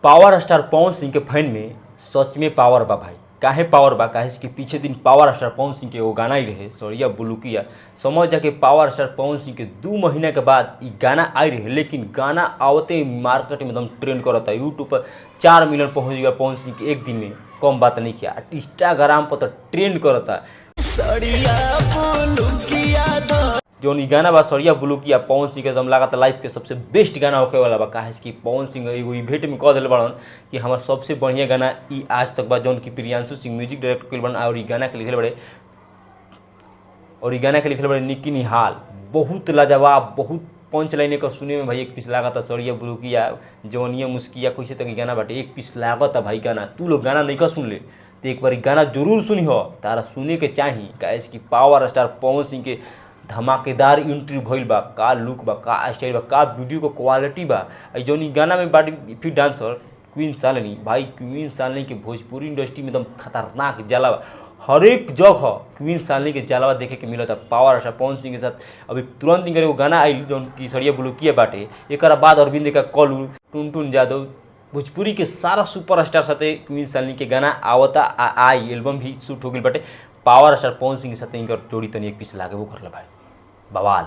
Power star Pawan Singh के fan में सच में पावर बा भाई। काहे पावर बा? काहे कि पीछे दिन पावर स्टार पवन सिंह के वो गाना ही रहे सौरिया बुलुकिया। समझ जाके पावर स्टार पवन सिंह के 2 महीना के बाद ये गाना आई रहे, लेकिन गाना आवते ही मार्केट में एकदम ट्रेंड करता। यूट्यूब पर 4 मिलियन पहुंच गया पवन सिंह के एक दिन में, कम बात नहीं किया। इंस्टाग्राम पर तो ट्रेंड करता जो गाना बा सरिया बुलुकिया पवन सिंह के एकदम लागत लाइफ के सबसे बेस्ट गाना होके वाला बा। काहे कि पवन सिंह एगो इवेंट में कह दिल बड़न कि हमार सबसे बढ़िया गाना ई आज तक बा, जौन की प्रियांशु सिंह म्यूजिक डायरेक्टर कइल बड़न और ई गाना के लिखल बड़े निकी निहाल। बहुत लाजवाब, बहुत पंच लाइन कर सुने में भाई एक पीस लागत सरिया बुलुकिया जौनिया मुस्किया कैसे तक गाना बाटे एक पीस लागत भाई गाना। तू लोग गाना नहीं कर सुन ले तो एक बार गाना जरूर सुनी हो, तारा सुने के चाही। काहे कि पावर स्टार पवन सिंह के धमाकेदार एंट्री भइल बा, का लुक बा, का स्टाइल बा, का वीडियो का क्वालिटी बा। जौन ई गाना में बाटी फिर डांसर क्वीन शालिनी भाई, क्वीन शालिनी के भोजपुरी इंडस्ट्री में एकदम खतरनाक जलावा, हर एक जगह क्वीन शालिनी के जलावा देखे के मिलता। पावर स्टार पवन सिंह के साथ अभी तुरंत इनकर एगो गाना आई जौन की सरिया बुलुकिया बाटे। एक बाद अरविंद का कलू, टुनटुन यादव, भोजपुरी के सारा सुपरस्टार साथे क्वीन शालिनी के गाना आवता आई एल्बम भी शूट हो गई बाटे। पावर स्टार पवन सिंह के साथ इनकर जोड़ी तनी एक पीस लागे वो कर भाई बवाल।